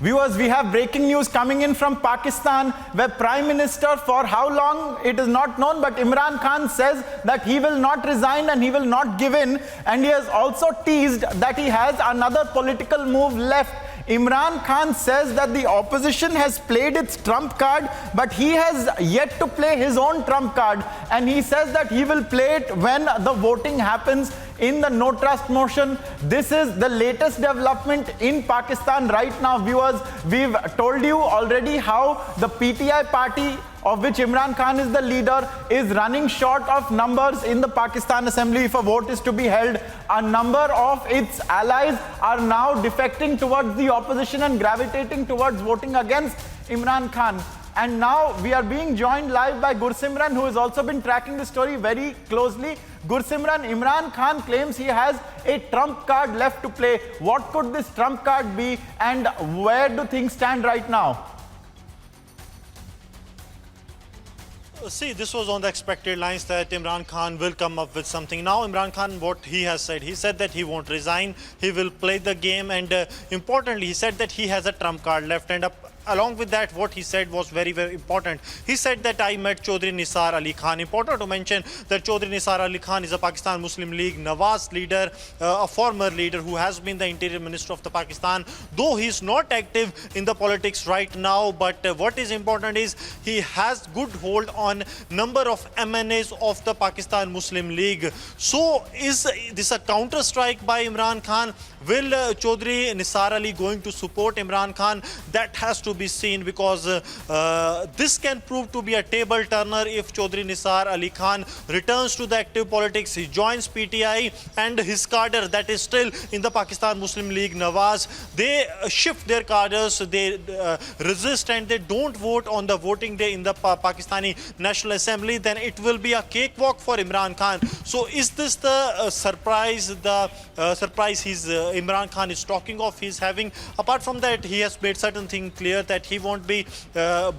Viewers, we have breaking news coming in from Pakistan, where Prime Minister, for how long it is not known, but Imran Khan says that he will not resign and he will not give in, and he has also teased that he has another political move left. Imran Khan says that the opposition has played its trump card, but he has yet to play his own trump card, and he says that he will play it when the voting happens in the no trust motion. This is the latest development in Pakistan right now, viewers. We've told you already how the PTI party, of which Imran Khan is the leader, is running short of numbers in the Pakistan Assembly if a vote is to be held. A number of its allies are now defecting towards the opposition and gravitating towards voting against Imran Khan. And now we are being joined live by Gursimran, who has also been tracking the story very closely. Gursimran, Imran Khan claims he has a trump card left to play. What could this trump card be, and where do things stand right now? See, this was on the expected lines that Imran Khan will come up with something. Now, Imran Khan, what he has said, he said that he won't resign, he will play the game, and importantly, he said that he has a trump card left. And along with that, what he said was very, very important. He said that I met Chaudhry Nisar Ali Khan. Important to mention that Chaudhry Nisar Ali Khan is a Pakistan Muslim League Nawaz leader, a former leader who has been the Interior Minister of the Pakistan, though he is not active in the politics right now. But what is important is he has good hold on number of MNAs of the Pakistan Muslim League. So is this a counter strike by Imran Khan? Will Chaudhry Nisar Ali going to support Imran Khan? That has to be seen, because this can prove to be a table turner if Chaudhry Nisar Ali Khan returns to the active politics. He joins PTI, and his cadre that is still in the Pakistan Muslim League Nawaz, they shift their cadres, they resist and they don't vote on the voting day in the Pakistani National Assembly. Then it will be a cakewalk for Imran Khan. So is this the surprise, Imran Khan is talking of, he's having? Apart from that, he has made certain things clear that he won't be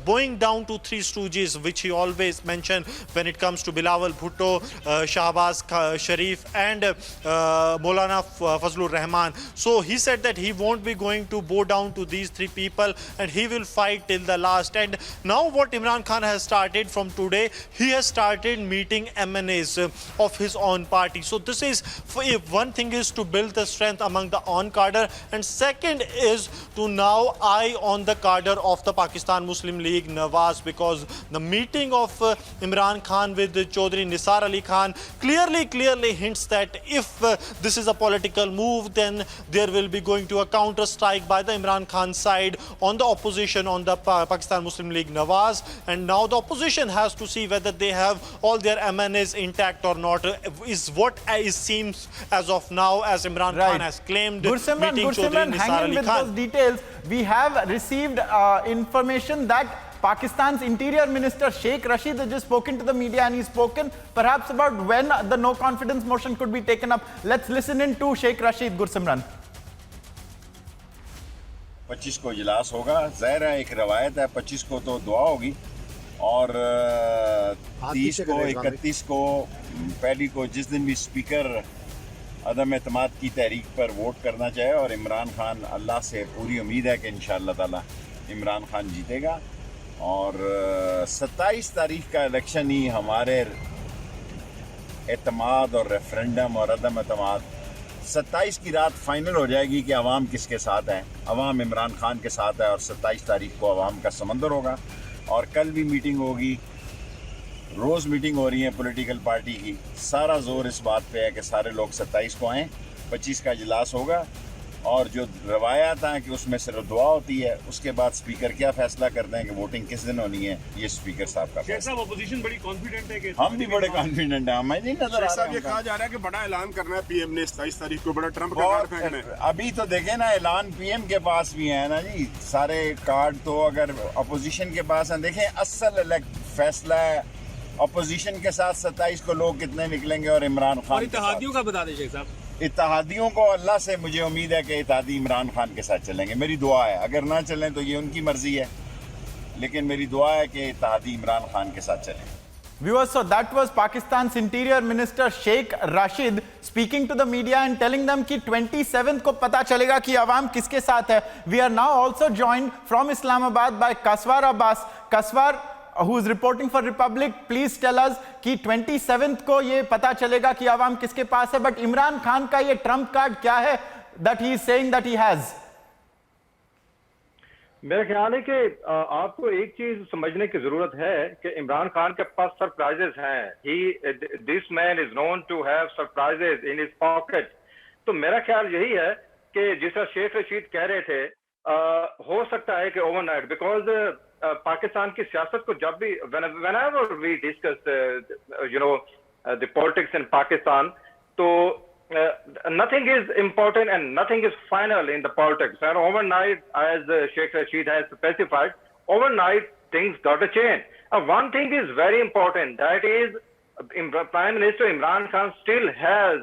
bowing down to three stooges, which he always mentioned when it comes to Bilawal Bhutto, Shahbaz Sharif and Maulana Fazlur Rahman. So he said that he won't be going to bow down to these three people, and he will fight till the last. And now what Imran Khan has started from today, he has started meeting MNAs of his own party. So this is, if one thing is to build the strength among the on cadre, and second is to now eye on the cadre of the Pakistan Muslim League Nawaz, because the meeting of Imran Khan with Chaudhry Nisar Ali Khan clearly hints that if this is a political move, then there will be going to a counter strike by the Imran Khan side on the opposition, on the Pakistan Muslim League Nawaz. And now the opposition has to see whether they have all their MNAs intact or not, is what it seems as of now, as Imran Khan has claimed. Gursimran, hanging with those details, we have received information that Pakistan's Interior Minister Sheikh Rashid has just spoken to the media, and he's spoken perhaps about when the no confidence motion could be taken up. Let's listen in to Sheikh Rashid. Gursimran. 25 को इजलास होगा, ज़ाहिर है एक रवायत है, 25 को तो दुआ होगी और 30 को 31 को पहली को जिस दिन भी स्पीकर अदम एतमाद की तहरीक पर वोट करना चाहे, और इमरान खान, अल्लाह से पूरी उम्मीद है कि इंशाअल्लाह ताला इमरान खान जीतेगा। और 27 तारीख का इलेक्शन ही हमारे एतमाद और रेफरेंडम और अदम एतमाद 27 की रात फाइनल हो जाएगी कि अवाम किसके साथ है। अवाम इमरान खान के साथ है और 27 तारीख को अवाम का समंदर होगा। और कल भी मीटिंग होगी, रोज़ मीटिंग हो रही है पॉलिटिकल पार्टी की। सारा जोर इस बात पे है कि सारे लोग 27 को आएँ, 25 का इजलास होगा, और जो रवायत है कि उसमें सिर्फ दुआ होती है, उसके बाद स्पीकर क्या फैसला करते हैं कि वोटिंग किस दिन होनी है, ये स्पीकर साहब का फैसला। अपोजिशन बड़ी कॉन्फिडेंट है कि हम भी बड़े कॉन्फिडेंट हैं। हमें नहीं नजर आ रहा है, ये कहा जा रहा है कि बड़ा ऐलान करना है पीएम ने 27 तारीख को, बड़ा ट्रंप का कार्ड फेंकना है। अभी तो देखें ना, ऐलान पीएम के पास भी है ना जी, सारे कार्ड तो अगर अपोजिशन के पास हैं। देखें, असल फैसला है अपोजिशन के साथ 27 को लोग कितने निकलेंगे और इमरान खान। इत्तेहादियों का बता दें शेख साहब। इत्तेहादियों को अल्लाह से मुझे उम्मीद है कि इत्तेहादी इमरान खान के साथ चलेंगे। मेरी दुआ है, अगर ना चलें तो ये उनकी मर्जी है, लेकिन मेरी दुआ है कि इत्तेहादी इमरान खान के साथ चलें। Viewers, so that was Pakistan's Interior Minister Sheikh Rashid speaking to the media and telling them कि 27th को पता चलेगा कि अवाम किसके साथ है. We are now also joined from Islamabad by Kaswar Abbas. Kaswar, who is reporting for Republic, please tell us कि 27th को ये पता चलेगा कि अवाम किसके पास है. But इमरान खान का ये ट्रम्प कार्ड क्या है that he is saying that he has? मेरा ख्याल है कि आपको एक चीज समझने की जरूरत है कि इमरान खान के पास सरप्राइजेस हैं. This man is known to have surprises in his pocket. तो मेरा ख्याल यही है कि जिस तरह शेख रशीद कह रहे थे, हो सकता है कि ओवरनाइट, बिकॉज पाकिस्तान की सियासत को जब भी whenever we discuss the politics in Pakistan, तो nothing is important and nothing is final in the politics. And overnight, as Sheikh Rashid has specified, overnight things got to change. One thing is very important, that is Prime Minister Imran Khan still has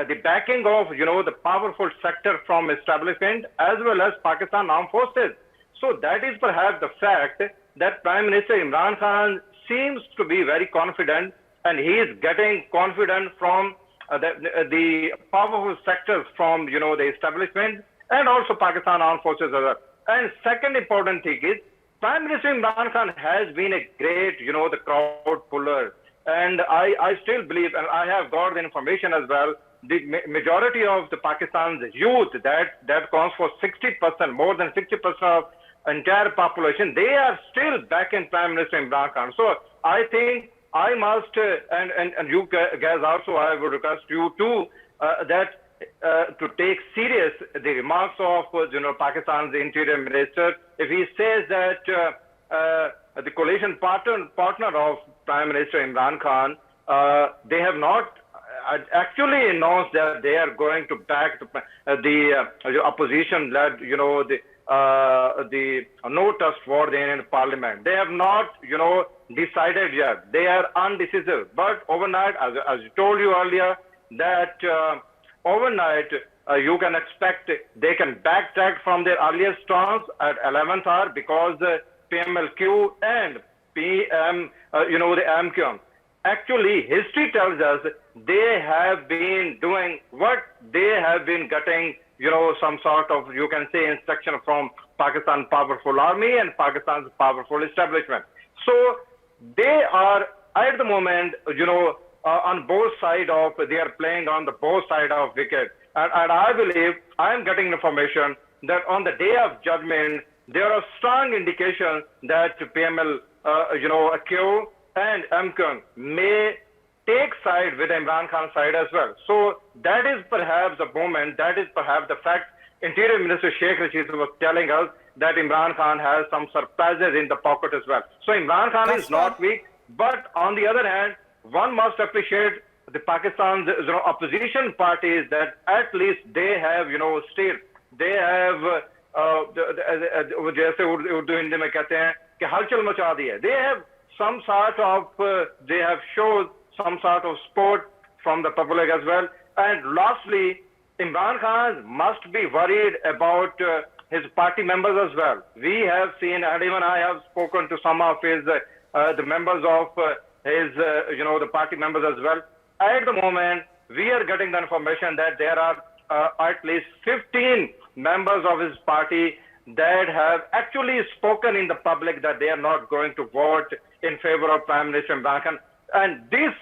the backing of, the powerful sector from establishment as well as Pakistan Armed Forces. So that is perhaps the fact that Prime Minister Imran Khan seems to be very confident, and he is getting confidence from the powerful sectors from, the establishment and also Pakistan Armed Forces as well. And second important thing is, Prime Minister Imran Khan has been a great, the crowd puller. And I still believe, and I have got the information as well, the majority of the Pakistan's youth, that counts for 60%, more than 60% of entire population, they are still back in Prime Minister Imran Khan. So I think I must, and you guys also, I would request you too, that to take serious the remarks of, Pakistan's Interior Minister. If he says that the coalition partner of Prime Minister Imran Khan, they have not actually announced that they are going to back the opposition-led, the no trust for the Indian Parliament. They have not, decided yet. They are undecisive. But overnight, as I told you earlier, that overnight you can expect they can backtrack from their earlier stance at 11th hour, because PMLQ and PM, the MQ. Actually, history tells us they have been doing what they have been getting, some sort of, you can say, instruction from Pakistan powerful army and Pakistan's powerful establishment. So they are at the moment, on both sides of, they are playing on the both side of wicket. And I believe, I am getting information that on the day of judgment, there are strong indications that PML, Q and MQ may take side with Imran Khan's side as well. So that is perhaps the moment, that is perhaps the fact. Interior Minister Sheikh Rashid was telling us that Imran Khan has some surprises in the pocket as well. So Imran Khan is not weak, but on the other hand, one must appreciate the Pakistan's opposition parties, that at least they have, still, they have, जैसे उर्दू हिंदी में कहते हैं कि हलचल मचा दी है. They have some sort of, they have showed some sort of support from the public as well. And lastly, Imran Khan must be worried about his party members as well. We have seen, and even I have spoken to some of his, the members of his, the party members as well. At the moment, we are getting the information that there are at least 15 members of his party that have actually spoken in the public that they are not going to vote in favor of Prime Minister Imran Khan. And this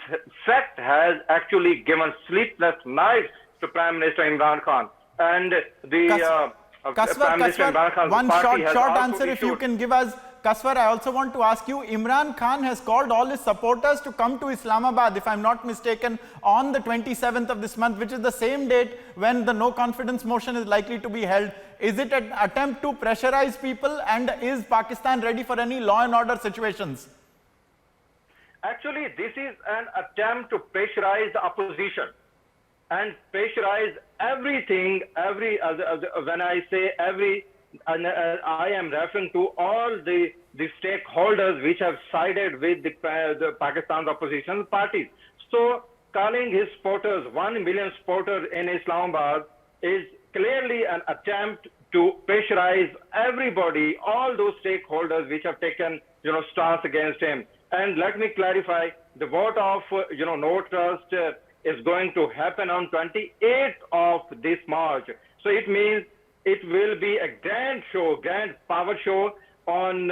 fact has actually given sleepless nights to Prime Minister Imran Khan. And the Prime Minister Imran Khan's one party has short also answer if you issued. can give us. Kaswar, I also want to ask you, Imran Khan has called all his supporters to come to Islamabad, if I'm not mistaken, on the 27th of this month, which is the same date when the no confidence motion is likely to be held. Is it an attempt to pressurize people, and is Pakistan ready for any law and order situations? Actually, this is an attempt to pressurize the opposition and pressurize everything, when I say every, I am referring to all the stakeholders which have sided with the Pakistan's opposition parties. So calling his supporters, 1 million supporters in Islamabad, is clearly an attempt to pressurize everybody, all those stakeholders which have taken, stance against him. And let me clarify, the vote of no trust is going to happen on 28th of this March. So it means it will be a grand show, grand power show on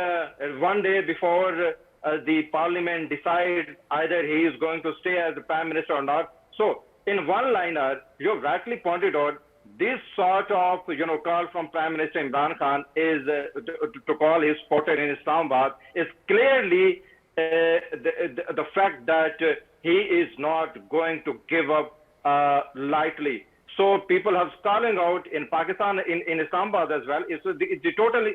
one day before the parliament decides either he is going to stay as the prime minister or not. So in one liner, you have rightly pointed out, this sort of call from Prime Minister Imran Khan is to call his supporter in Islamabad is clearly the fact that he is not going to give up lightly. So people have calling out in Pakistan, in Islamabad as well. The total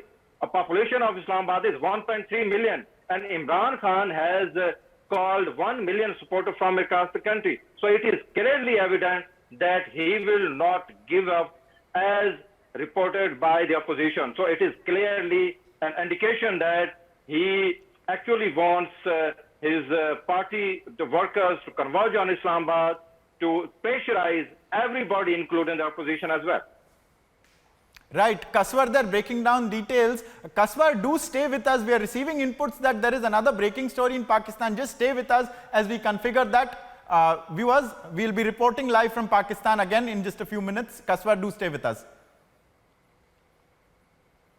population of Islamabad is 1.3 million, and Imran Khan has called 1 million supporters from across the country. So it is clearly evident that he will not give up as reported by the opposition. So it is clearly an indication that he actually wants his party, the workers, to converge on Islamabad, to pressurize everybody, including the opposition as well. Right, Kaswar, they're breaking down details. Kaswar, do stay with us. We are receiving inputs that there is another breaking story in Pakistan. Just stay with us as we configure that. Viewers, we'll be reporting live from Pakistan again in just a few minutes. Kaswar, do stay with us.